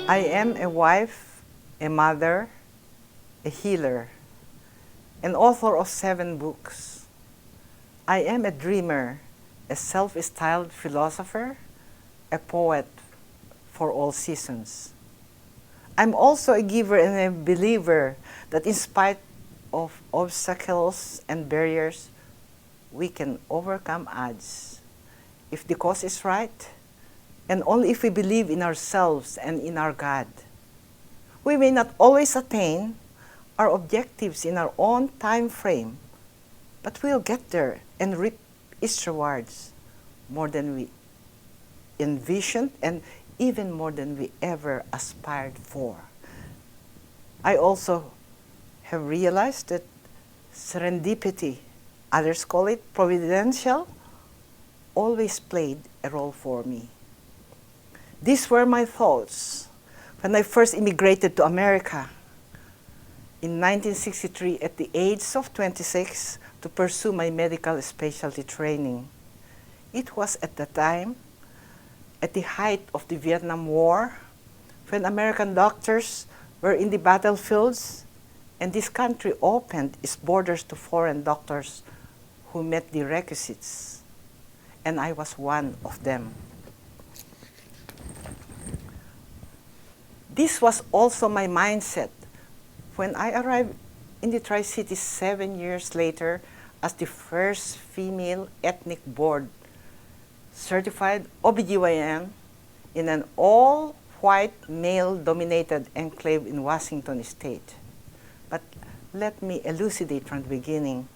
I am a wife, a mother, a healer, an author of 7 books. I am a dreamer, a self-styled philosopher, a poet for all seasons. I'm also a giver and a believer that in spite of obstacles and barriers, we can overcome odds if the cause is right, and only if we believe in ourselves and in our God. We may not always attain our objectives in our own time frame, but we'll get there and reap its rewards more than we envisioned and even more than we ever aspired for. I also have realized that serendipity, others call it providential, always played a role for me. These were my thoughts when I first immigrated to America in 1963 at the age of 26 to pursue my medical specialty training. It was at the time, at the height of the Vietnam War, when American doctors were in the battlefields and this country opened its borders to foreign doctors who met the requisites, and I was one of them. This was also my mindset when I arrived in the Tri-Cities 7 years later as the first female ethnic board certified OBGYN in an all-white male-dominated enclave in Washington State. But let me elucidate from the beginning.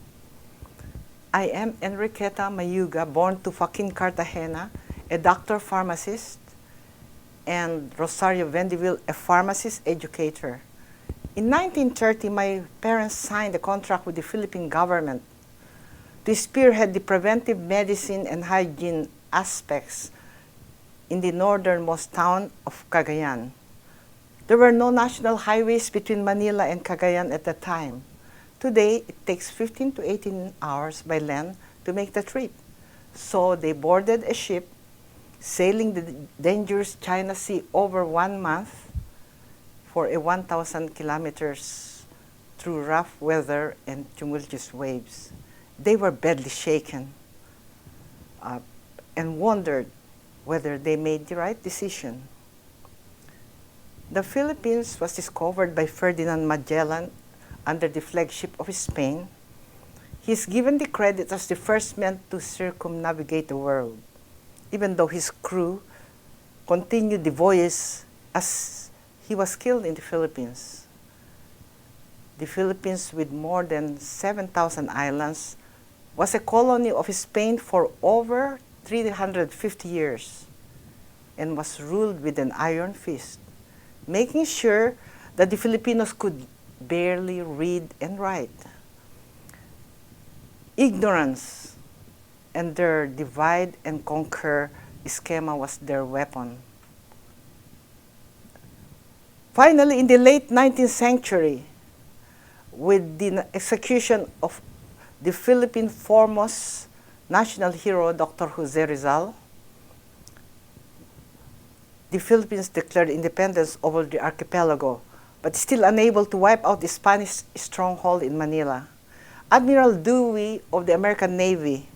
I am Enriqueta Mayuga, born to Joaquin Cartagena, a doctor pharmacist, and Rosario Vendeville, a pharmacist educator. In 1930, my parents signed a contract with the Philippine government to spearhead the preventive medicine and hygiene aspects in the northernmost town of Cagayan. There were no national highways between Manila and Cagayan at the time. Today, it takes 15 to 18 hours by land to make the trip. So they boarded a ship sailing the dangerous China Sea over 1 month for a 1,000 kilometers through rough weather and tumultuous waves. They were badly shaken and wondered whether they made the right decision. The Philippines was discovered by Ferdinand Magellan under the flagship of Spain. He is given the credit as the first man to circumnavigate the world, even though his crew continued the voyage as he was killed in the Philippines. The Philippines, with more than 7,000 islands, was a colony of Spain for over 350 years and was ruled with an iron fist, making sure that the Filipinos could barely read and write. Ignorance and their divide and conquer schema was their weapon. Finally, in the late 19th century, with the execution of the Philippine foremost national hero, Dr. Jose Rizal, the Philippines declared independence over the archipelago, but still unable to wipe out the Spanish stronghold in Manila. Admiral Dewey of the American Navy,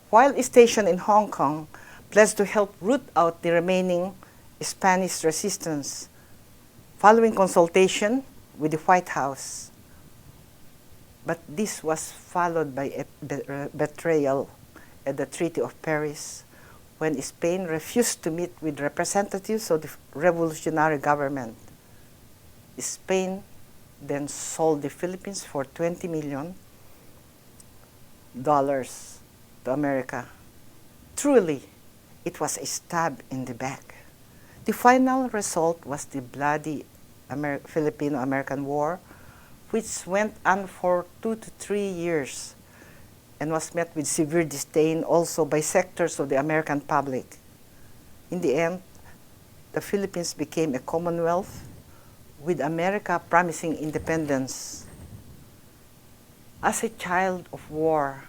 while stationed in Hong Kong, pledged to help root out the remaining Spanish resistance, following consultation with the White House. But this was followed by a betrayal at the Treaty of Paris, when Spain refused to meet with representatives of the revolutionary government. Spain then sold the Philippines for $20 million to America. Truly, it was a stab in the back. The final result was the bloody Filipino-American War, which went on for 2 to 3 years and was met with severe disdain also by sectors of the American public. In the end, the Philippines became a commonwealth, with America promising independence. As a child of war,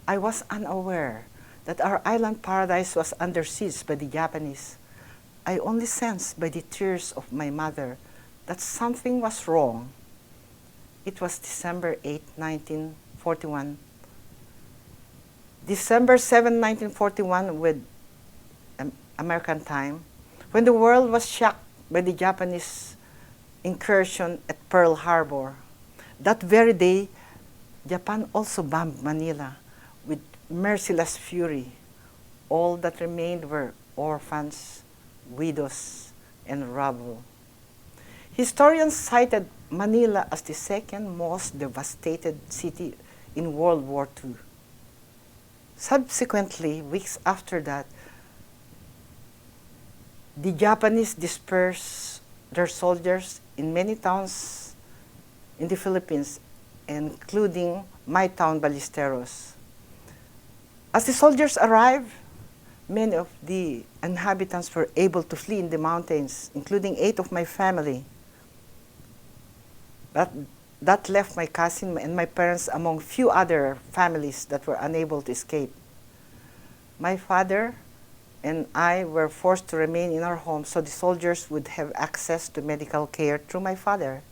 I was unaware that our island paradise was under siege by the Japanese, I only sensed by the tears of my mother that something was wrong. It was December 8, 1941. December 7, 1941, with American time, when the world was shocked by the Japanese incursion at Pearl Harbor. That very day, Japan also bombed Manila with merciless fury. All that remained were orphans, widows, and rubble. Historians cited Manila as the second most devastated city in World War II. Subsequently, weeks after that, the Japanese dispersed their soldiers in many towns in the Philippines, including my town, Ballesteros. As the soldiers arrived, many of the inhabitants were able to flee in the mountains, including 8 of my family. That left my cousin and my parents among few other families that were unable to escape. My father and I were forced to remain in our home so the soldiers would have access to medical care through my father.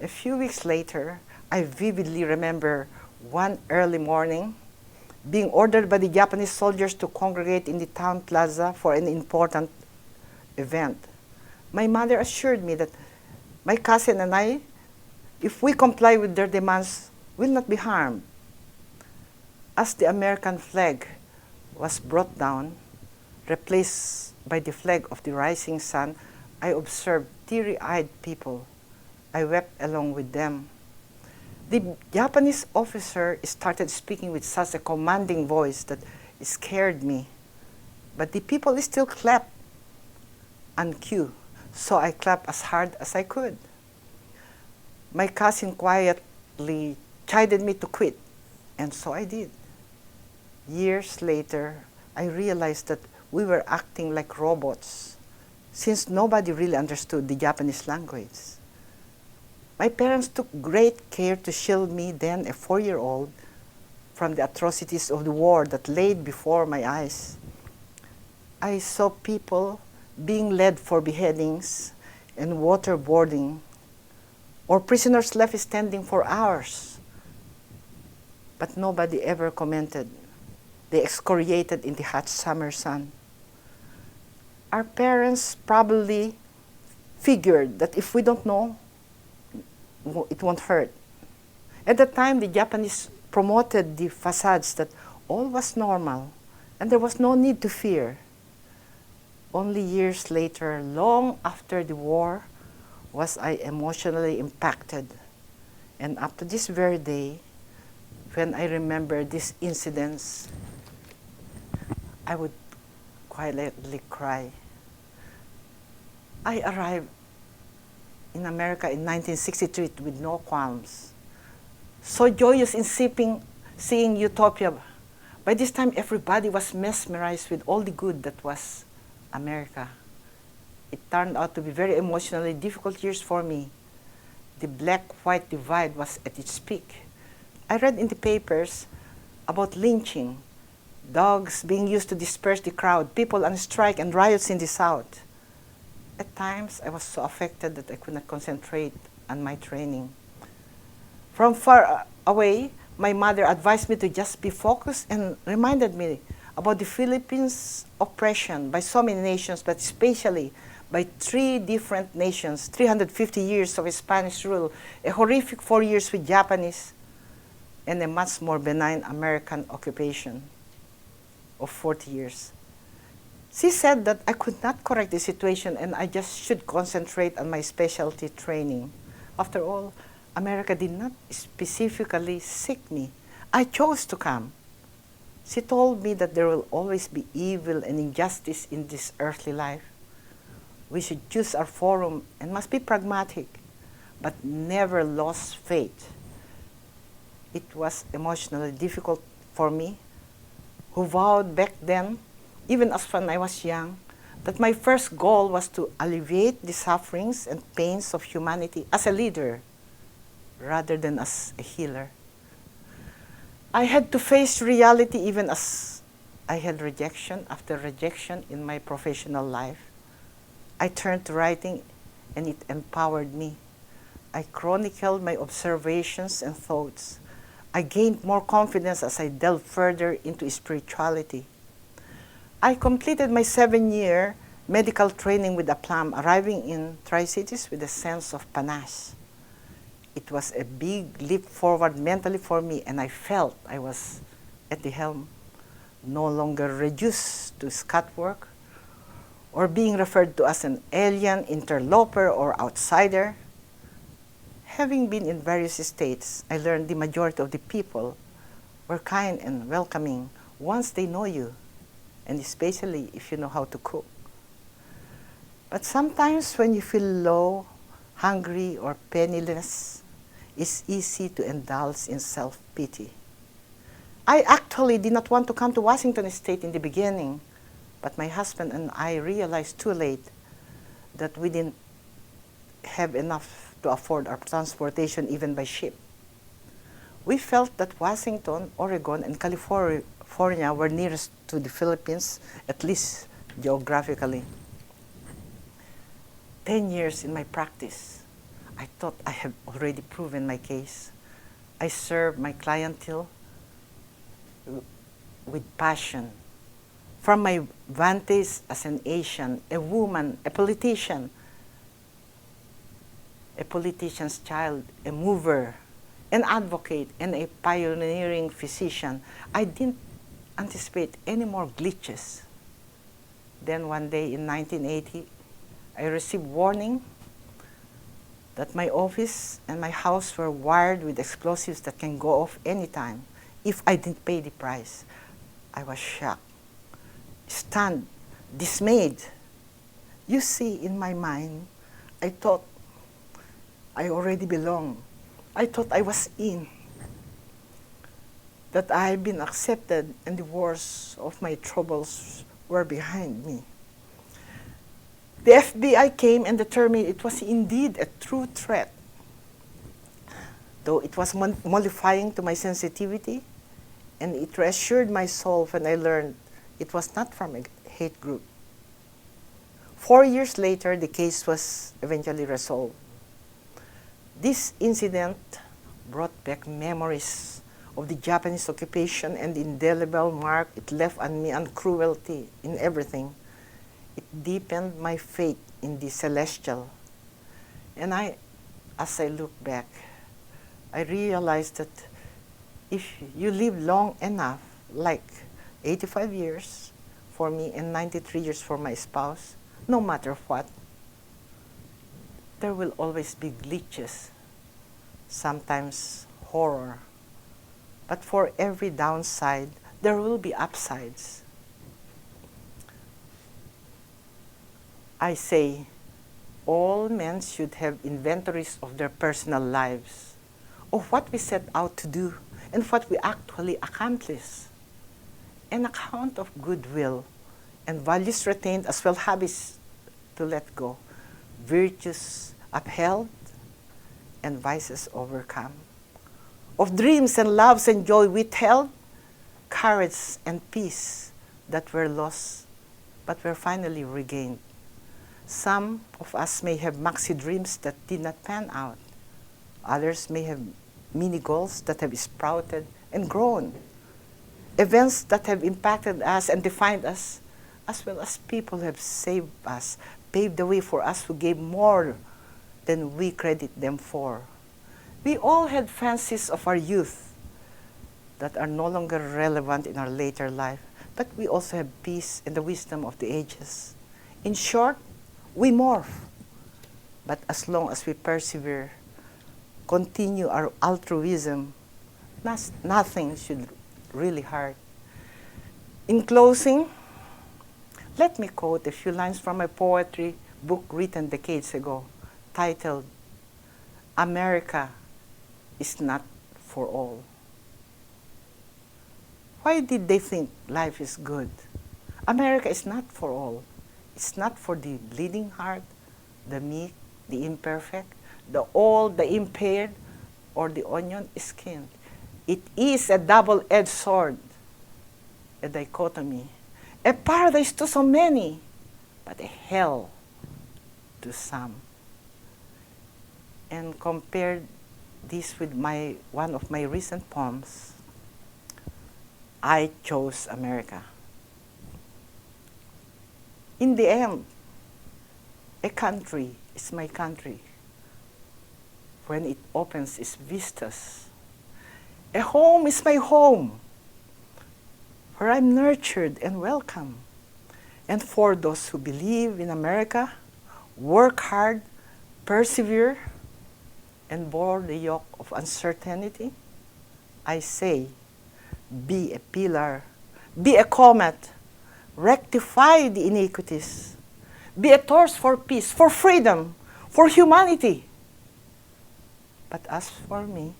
A few weeks later, I vividly remember one early morning being ordered by the Japanese soldiers to congregate in the town plaza for an important event. My mother assured me that my cousin and I, if we comply with their demands, will not be harmed. As the American flag was brought down, replaced by the flag of the rising sun, I observed teary-eyed people. I wept along with them. The Japanese officer started speaking with such a commanding voice that it scared me. But the people still clapped on cue, so I clapped as hard as I could. My cousin quietly chided me to quit, and so I did. Years later, I realized that we were acting like robots, since nobody really understood the Japanese language. My parents took great care to shield me, then a 4-year-old, from the atrocities of the war that laid before my eyes. I saw people being led for beheadings and waterboarding, or prisoners left standing for hours. But nobody ever commented. They excoriated in the hot summer sun. Our parents probably figured that if we don't know, it won't hurt. At the time, the Japanese promoted the facades that all was normal and there was no need to fear. Only years later, long after the war, was I emotionally impacted. And up to this very day, when I remember these incidents, I would quietly cry. I arrived in America in 1963 with no qualms. So joyous in seeing utopia. By this time, everybody was mesmerized with all the good that was America. It turned out to be very emotionally difficult years for me. The black-white divide was at its peak. I read in the papers about lynching, dogs being used to disperse the crowd, people on strike, and riots in the South. At times, I was so affected that I could not concentrate on my training. From far away, my mother advised me to just be focused and reminded me about the Philippines' oppression by so many nations, but especially by 3 different nations, 350 years of Spanish rule, a horrific 4 years with Japanese, and a much more benign American occupation of 40 years. She said that I could not correct the situation and I just should concentrate on my specialty training. After all, America did not specifically seek me. I chose to come. She told me that there will always be evil and injustice in this earthly life. We should choose our forum and must be pragmatic, but never lose faith. It was emotionally difficult for me, who vowed back then, even as when I was young, that my first goal was to alleviate the sufferings and pains of humanity as a leader, rather than as a healer. I had to face reality even as I had rejection after rejection in my professional life. I turned to writing, and it empowered me. I chronicled my observations and thoughts. I gained more confidence as I delved further into spirituality. I completed my 7-year medical training with aplomb, arriving in Tri-Cities with a sense of panache. It was a big leap forward mentally for me, and I felt I was at the helm, no longer reduced to scut work or being referred to as an alien, interloper, or outsider. Having been in various states, I learned the majority of the people were kind and welcoming once they know you, and especially if you know how to cook. But sometimes when you feel low, hungry, or penniless, it's easy to indulge in self-pity. I actually did not want to come to Washington State in the beginning, but my husband and I realized too late that we didn't have enough to afford our transportation even by ship. We felt that Washington, Oregon, and California were nearest to the Philippines, at least geographically. 10 years in my practice, I thought I had already proven my case. I served my clientele with passion. From my vantage as an Asian, a woman, a politician's child, a mover, an advocate, and a pioneering physician, I didn't anticipate any more glitches. Then one day in 1980, I received warning that my office and my house were wired with explosives that can go off anytime if I didn't pay the price. I was shocked, stunned, dismayed. You see, in my mind, I thought I already belonged. I thought I was in, that I had been accepted, and the worst of my troubles were behind me. The FBI came and determined it was indeed a true threat. Though it was mollifying to my sensitivity, and it reassured my soul when I learned it was not from a hate group. 4 years later, the case was eventually resolved. This incident brought back memories of the Japanese occupation and the indelible mark it left on me, and cruelty in everything. It deepened my faith in the celestial. And as I look back, I realized that if you live long enough, like 85 years for me and 93 years for my spouse, no matter what, there will always be glitches, sometimes horror. But for every downside, there will be upsides. I say, all men should have inventories of their personal lives, of what we set out to do and what we actually accomplish, an account of goodwill and values retained, as well habits to let go, virtues upheld, and vices overcome, of dreams and loves and joy withheld, courage and peace that were lost but were finally regained. Some of us may have maxi-dreams that did not pan out. Others may have mini goals that have sprouted and grown. Events that have impacted us and defined us, as well as people who have saved us, paved the way for us, who gave more than we credit them for. We all had fancies of our youth that are no longer relevant in our later life, but we also have peace and the wisdom of the ages. In short, we morph, but as long as we persevere, continue our altruism, nothing should really hurt. In closing, let me quote a few lines from a poetry book written decades ago, titled, "America is not for all." Why did they think life is good? America is not for all. It's not for the bleeding heart, the meek, the imperfect, the old, the impaired, or the onion skinned. It is a double-edged sword, a dichotomy, a paradise to so many, but a hell to some, and compared this with one of my recent poems, I chose America. In the end, a country is my country when it opens its vistas. A home is my home, where I'm nurtured and welcome. And for those who believe in America, work hard, persevere, and bear the yoke of uncertainty, I say, be a pillar, be a comet, rectify the iniquities, be a torch for peace, for freedom, for humanity. But as for me,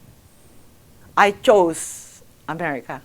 I chose America.